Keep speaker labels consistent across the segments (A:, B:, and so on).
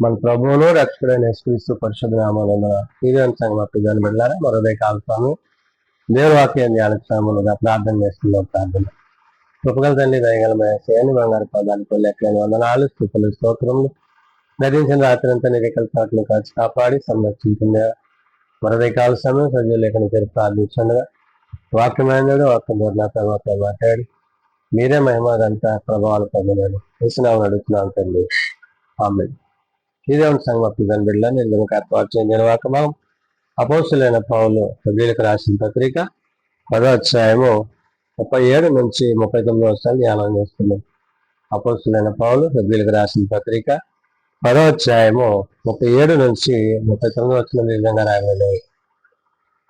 A: మన ప్రభువును రక్షకుడైన యేసుక్రీస్తు పరిశుద్ధ నామమున ఈరోజు సంగతి దాన్ని వెళ్ళారా మరోదే కాల్పాము దేవుని వాక్యాన్ని ధ్యానిస్తాముగా ప్రార్థన చేస్తున్నాం. ప్రార్థన కృపగల తండ్రి దయగలమైన సేని బంగారు పదాలకు లెక్కలేని వందనాలు స్థుతులు స్తోత్రములు ధరించిన రాత్రి అంతా నిరేకల చాటును కాచి కాపాడి సంరక్షించింది. మరోదే కాల సమయం సజీవ లేఖని పేరు ప్రార్థించండిగా వాక్యమైనడు వాక్యం నా తర్వాత మాట్లాడి మీరే మహిమదంతా ప్రభావాలు పొందలేదు వేసినామని అడుగుతున్నాను తండ్రి. ఆమె ఇదేమి సంగతి దాని బిడ్డ నేను ఏర్పాటు చేయని వాక్యం అపోస్తులైన పౌలు సభ్యులకు రాసిన పత్రిక 10వ అధ్యాయము 37 నుంచి 39 వస్తాను ధ్యానం చేస్తున్నాం. అపోస్తులైన పౌలు సభ్యులకు రాసిన పత్రిక 10వ అధ్యాయము 37 నుంచి 39 వచ్చిన విధంగా రాయబడినవి.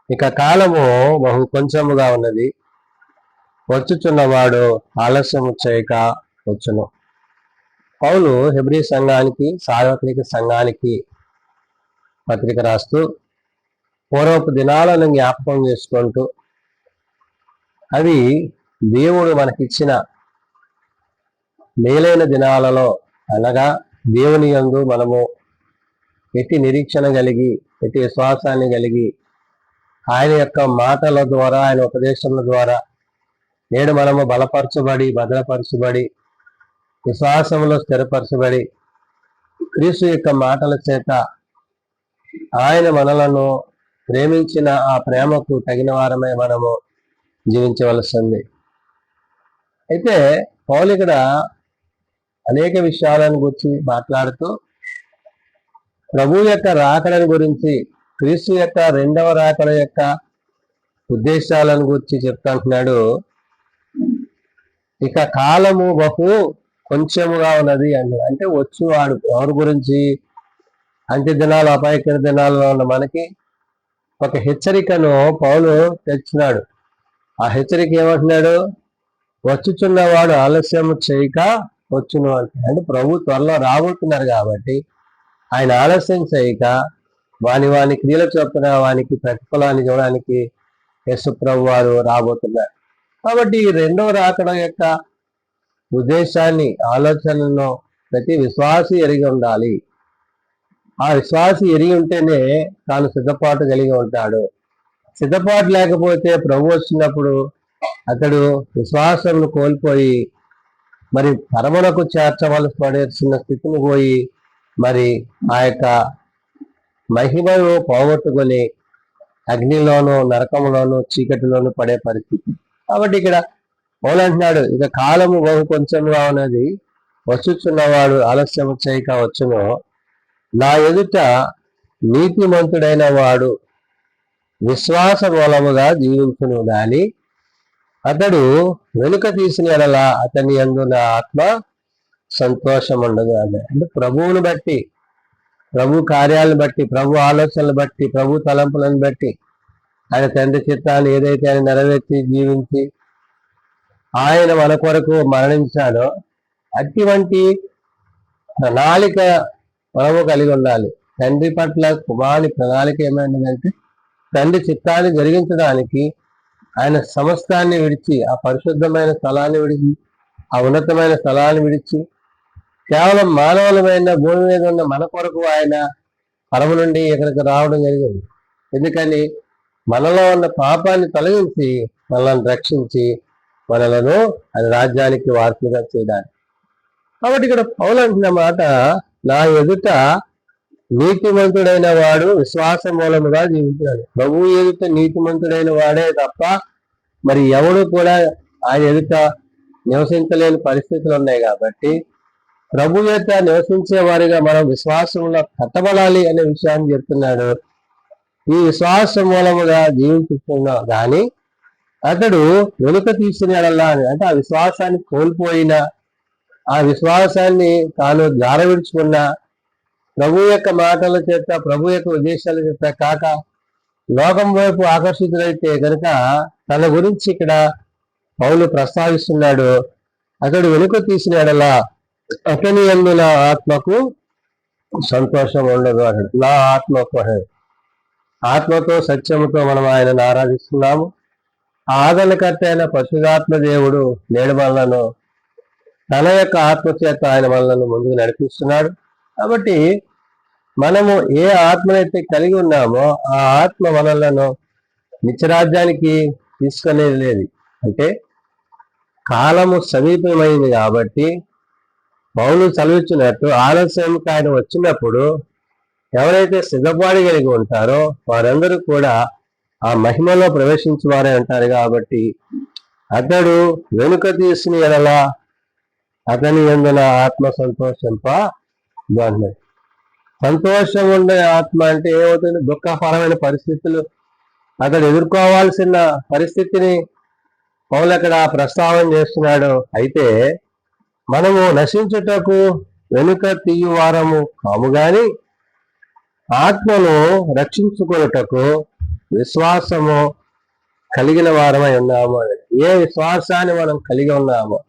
A: ఇక కాలము బహు కొంచెముగా ఉన్నది, వచ్చుచున్నవాడు ఆలస్యము చేయక వచ్చును. పౌలు హెబ్రీ సంఘానికి సార్వత్రిక సంఘానికి పత్రిక రాస్తూ పూర్వపు దినాలను జ్ఞాపకం చేసుకుంటూ అవి దేవుడు మనకిచ్చిన మేలైన దినాలలో అనగా దేవుని యందు మనము ఎట్టి నిరీక్షణ కలిగి ఎట్టి విశ్వాసాన్ని కలిగి ఆయన యొక్క మాటల ద్వారా ఆయన ఉపదేశముల ద్వారా నేడు మనము బలపరచబడి భద్రపరచబడి విశ్వాసంలో స్థిరపరచబడి క్రీస్తు యొక్క మాటల చేత ఆయన మనలను ప్రేమించిన ఆ ప్రేమకు తగిన వారమే మనము జీవించవలసింది. అయితే పౌలు ఇక్కడ అనేక విషయాలను గురించి మాట్లాడుతూ ప్రభు యొక్క రాకడని గురించి క్రీస్తు యొక్క రెండవ రాకడ యొక్క ఉద్దేశాలను గురించి చెప్తుంటున్నాడు. ఇక కాలము బహు కొంచెముగా ఉన్నది అంటే వచ్చువాడు ఎవరి గురించి అంత్య దినాలు అపాయకర దినాల్లో ఉన్న మనకి ఒక హెచ్చరికను పౌలు తెచ్చినాడు. ఆ హెచ్చరిక ఏమంటున్నాడు? వచ్చుచున్నవాడు ఆలస్యం చేయక వచ్చును అంటే ప్రభు త్వరలో రాబోతున్నారు కాబట్టి ఆయన ఆలస్యం చేయక వాని క్రియల చొప్పున వానికి ప్రతిఫలాన్ని చూడడానికి యేసు ప్రభు వారు రాబోతున్నారు. కాబట్టి ఈ రెండవ రాకడ యొక్క ఉద్దేశాన్ని ఆలోచనను ప్రతి విశ్వాసి ఎరిగి ఉండాలి. ఆ విశ్వాసి ఎరిగి ఉంటేనే తాను సిద్ధపాటు కలిగి ఉంటాడు. సిద్ధపాటు లేకపోతే ప్రభు వచ్చినప్పుడు అతడు విశ్వాసంను కోల్పోయి మరి పరమునకు చేర్చవలసి పడాల్సిన స్థితిని పోయి మరి ఆ యొక్క మహిమను పోగొట్టుకొని అగ్నిలోను నరకంలోను చీకటిలోను పడే పరిస్థితి. కాబట్టి ఇక్కడ పౌలు అంటున్నాడు, ఇక కాలము బహు కొంచెంగా ఉన్నది, వచ్చుచున్నవాడు ఆలస్యం చేయక వచ్చును. నా ఎదుట నీతిమంతుడైన వాడు విశ్వాస మూలముగా జీవించును గాని అతడు వెనుక తీసిన ఎడల అతని యందు నా ఆత్మ సంతోషం ఉండదు అంటే ప్రభువును బట్టి, ప్రభు కార్యాలను బట్టి, ప్రభు ఆలోచనలు బట్టి, ప్రభు తలంపులను బట్టి ఆయన తండ్రి చిత్తాన్ని ఏదైతే ఆయన నెరవేర్చి జీవించి ఆయన మన కొరకు మరణించాడో అటువంటి ప్రణాళిక మనము కలిగి ఉండాలి. తండ్రి పట్ల కుమారుని ప్రణాళిక ఏమైందంటే తండ్రి చిత్తాన్ని జరిగించడానికి ఆయన సమస్తాన్ని విడిచి ఆ పరిశుద్ధమైన స్థలాన్ని విడిచి ఆ ఉన్నతమైన స్థలాన్ని విడిచి కేవలం మానవులమైన భూమి మీద ఉన్న మన కొరకు ఆయన పరము నుండి ఇక్కడికి రావడం జరిగింది. ఎందుకని మనలో ఉన్న పాపాన్ని తొలగించి మనల్ని రక్షించి మనలను అది రాజ్యానికి వారసులుగా చేయడానికి. కాబట్టి ఇక్కడ పౌలు అంటున్న మాట, నా ఎదుట నీతిమంతుడైన వాడు విశ్వాస మూలముగా జీవించాడు. ప్రభు ఎదుట నీతిమంతుడైన వాడే తప్ప మరి ఎవడు కూడా ఆయన ఎదుట నివసించలేని పరిస్థితులు ఉన్నాయి. కాబట్టి ప్రభు యొక్క నివసించే వారిగా మనం విశ్వాసంలో కట్టబడాలి అనే విషయాన్ని చెప్తున్నాడు. ఈ విశ్వాస మూలముగా జీవించుకున్నా కానీ అతడు వెనుక తీసుకునేలా అంటే ఆ విశ్వాసాన్ని కోల్పోయిన, ఆ విశ్వాసాన్ని తాను జారవిడుచుకున్న, ప్రభు యొక్క మాటల చేత ప్రభు యొక్క ఉద్దేశాల చేత కాక లోకం వైపు ఆకర్షితులైతే కనుక తన గురించి ఇక్కడ పౌలు ప్రస్తావిస్తున్నాడు. అతడు వెనుక తీసినాడలా అతని యందు నా ఆత్మకు సంతోషం ఉండదు అన్నాడు. నా ఆత్మకు ఆత్మతో సత్యముతో మనం ఆయనను ఆరాధిస్తున్నాము. ఆదరణకర్త అయిన పరిశుద్ధాత్మ దేవుడు నేడు మనలను తన యొక్క ఆత్మ చేత ఆయన మనలను ముందుకు నడిపిస్తున్నాడు. కాబట్టి మనము ఏ ఆత్మనైతే కలిగి ఉన్నామో ఆ ఆత్మ మనలను నిత్యరాజ్యానికి తీసుకునేది లేదు. అంటే కాలము సమీపమైంది కాబట్టి పౌలు చదివించినట్టు ఆలస్యంకి ఆయన వచ్చినప్పుడు ఎవరైతే సిద్ధపాడి కలిగి ఉంటారో వారందరూ కూడా ఆ మహిమలో ప్రవేశించేవారే ఉంటారు. కాబట్టి అతడు వెనుక తీసిన ఎడల అతని యందున ఆత్మ సంతోషంప బాగున్నాయి. సంతోషం ఉండే ఆత్మ అంటే ఏమవుతుంది? దుఃఖపరమైన పరిస్థితులు అతడు ఎదుర్కోవాల్సిన పరిస్థితిని పౌలు అక్కడ ప్రస్తావన చేస్తున్నాడు. అయితే మనము నశించుటకు వెనుక తీయువారము కాము గాని ఆత్మను రక్షించుకున్నటకు విశ్వాసము కలిగిన వారమై ఉన్నాము. ఏ విశ్వాసాన్ని మనం కలిగి ఉన్నామో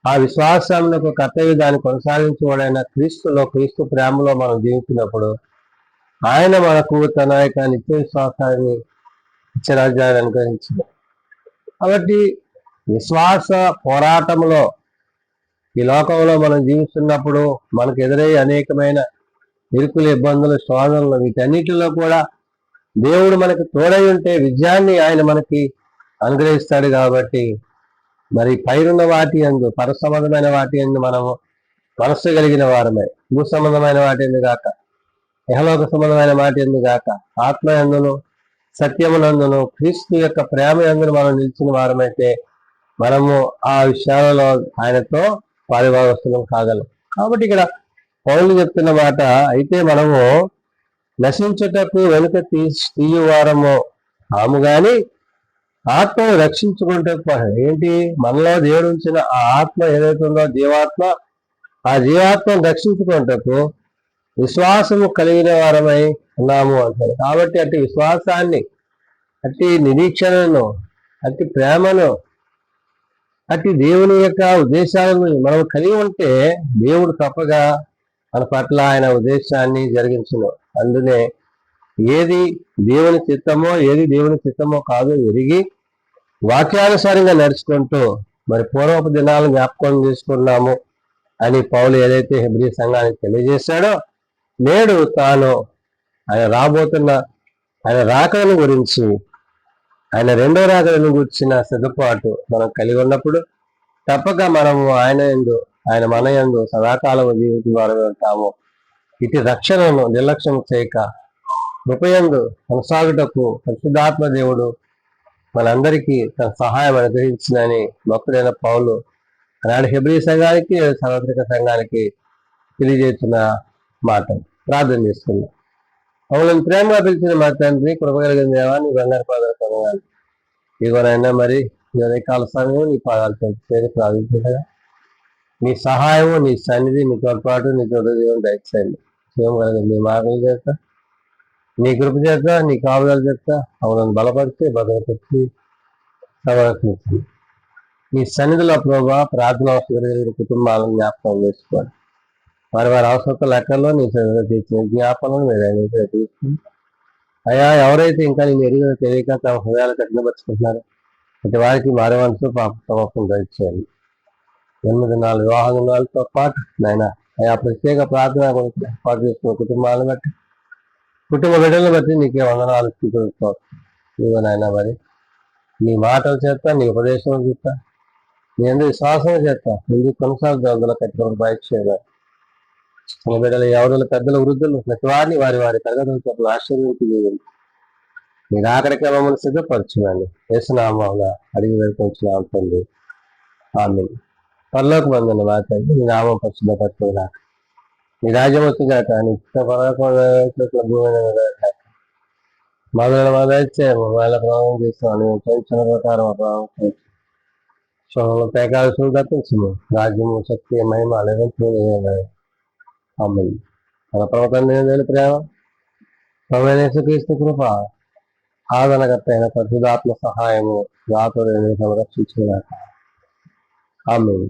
A: ఆ విశ్వాసంలో కర్తవ్య దాన్ని కొనసాగించబడిన క్రీస్తు ప్రేమలో మనం జీవించినప్పుడు ఆయన మనకు తన యొక్క నిత్య విశ్వాసాన్ని నిత్యరాజ్యాన్ని అనుగ్రహించింది. కాబట్టి విశ్వాస పోరాటంలో ఈ లోకంలో మనం జీవిస్తున్నప్పుడు మనకు ఎదురయ్యే అనేకమైన ఇరుకులు, ఇబ్బందులు, శోధనలు, వీటన్నిటిలో కూడా దేవుడు మనకి తోడై ఉంటే విజయాన్ని ఆయన మనకి అనుగ్రహిస్తాడు. కాబట్టి మరి పైరున్న వాటి యందు, పర సంబంధమైన వాటి యందు మనము మనస్సు కలిగిన వారమే, భూ సంబంధమైన వాటి ఎందు గాక, ఇహలోక సంబంధమైన వాటి ఎందు గాక, ఆత్మ యందును సత్యమునందును క్రీస్తు యొక్క ప్రేమ యందును మనం నిలిచిన వారమైతే మనము ఆ విషయాలలో ఆయనతో పారిభాగస్తులం కాగలం. కాబట్టి ఇక్కడ పౌలు చెప్తున్న మాట, అయితే మనము నశించుటకు వెనుక తీయువారము కాము గాని ఆత్మను రక్షించుకుంటే ఏంటి? మనలో దేవుడు ఉంచిన ఆ ఆత్మ ఏదైతే ఉందో జీవాత్మ, ఆ జీవాత్మను రక్షించుకుంటకు విశ్వాసము కలిగిన వారమై ఉన్నాము అంటారు. కాబట్టి అట్టి విశ్వాసాన్ని, అట్టి నిరీక్షణను, అట్టి ప్రేమను, అట్టి దేవుని యొక్క ఉద్దేశాలను మనం కలిగి ఉంటే దేవుడు తప్పగా మన పట్ల ఆయన ఉద్దేశాన్ని జరిగించును. అందునే ఏది దేవుని చిత్తమో ఏది దేవుని చిత్తమో కాదో ఎరిగి వాక్యానుసారంగా నడుచుకుంటూ మరి పూర్వపు దినాలను జ్ఞాపకం చేసుకున్నాము అని పౌలు ఏదైతే హెబ్రీ సంఘానికి తెలియజేశాడో, నేడు తాను ఆయన రాబోతున్న ఆయన రాకడను గురించి, ఆయన రెండో రాకడను గురించిన సిద్ధపాటు మనం కలిగి ఉన్నప్పుడు తప్పక మనము ఆయన మన యందు సదాకాలం జీవితం వారు ఉంటాము. ఇటు రక్షణను నిర్లక్ష్యం చేయక కృపయందు కొనసాగుటకు పరిశుద్ధాత్మ దేవుడు మనందరికీ తన సహాయం అనుగ్రహించినని భక్తుడైన పౌలు ఆనాడు హెబ్రీ సంఘానికి, సార్వత్రిక సంఘానికి తెలియజేస్తున్న మాట. ప్రార్థన చేసుకున్నాం. మమ్మల్ని ప్రేమగా పిలిచిన మా తండ్రి, కృపగలిగిన దేవాన్ని బంగారు పాదాలు పొందాలి. ఇదిగోనైనా మరి కాల సమయం నీ పాదాలు చేరి ప్రార్థించగా నీ సహాయము, నీ సన్నిధి, నీ తోడ్పాటు, నీ తోడు దయచేయండి. శివం నీ మార్గం చేస్తా, నీ కృప చేత, నీ కాపుదల చేత మమ్మల్ని బలపరిచి భద్రపరిచి సంరక్షించి నీ సన్నిధిలో ప్రభావ ప్రార్థన అవసరం కుటుంబాలను జ్ఞాపకం చేసుకోండి. వారి అవసరం లెక్కల్లో నీ సన్నిధిలో తీర్చిన జ్ఞాపకాలను మీరు తీసుకుని అయా ఎవరైతే ఇంకా నేను ఎరుగ తెలియక తమ హృదయాలు కఠినపరుచుకుంటున్నారో అటు వారికి మారే మనసు పాప సమస్తం దయచేయండి. జన్మదినాలు, వివాహ దినాలతో పాటు నాయన అయా ప్రత్యేక ప్రార్థన ఏర్పాటు చేసుకున్న కుటుంబాలను బట్టి, కుటుంబ బిడ్డలను బట్టి నీకే వందనాలు స్వీకరిస్తావు. ఇదిగో నాయన మరి నీ మాటల చేత, నీ ఉపదేశం చేత, నీ అందరూ విశ్వాసం చేస్తాం ఎందుకు కొనసాగుతాం. అందులో కట్టుకుని బయట చేయాలి. చిన్న బిడ్డలు, ఎవరు, పెద్దలు, వృద్ధులు ప్రతి వారిని వారి తరగతులు ఆశ్చర్యించి మీరు ఆఖరికి మమ్మల్ని సిద్ధపరచునండి. వేసినామా అడిగి వేడుకొచ్చిన ఉంటుంది. ఆమె పరలోకి బంధుని మాట్లాడి నీ నామం పరిశుద్ధపరచుగా, నీ రాజ్యం వచ్చుగాక, నీ మొదల మొదలైతే వాళ్ళ ప్రభావం చేస్తాను. పెంచిన ప్రకారం ప్రభావం పేకాల్సి తప్పించము. రాజ్యము, శక్తి, మహిమ లేదా అమ్మ మన ప్రవర్తన ప్రేమ ప్రవేశక్రీస్తు కృప ఆదరణకర్త అయిన పరిశుధాత్మ సహాయము రాత్రి సంరక్షించుగాక. ఆమేన్.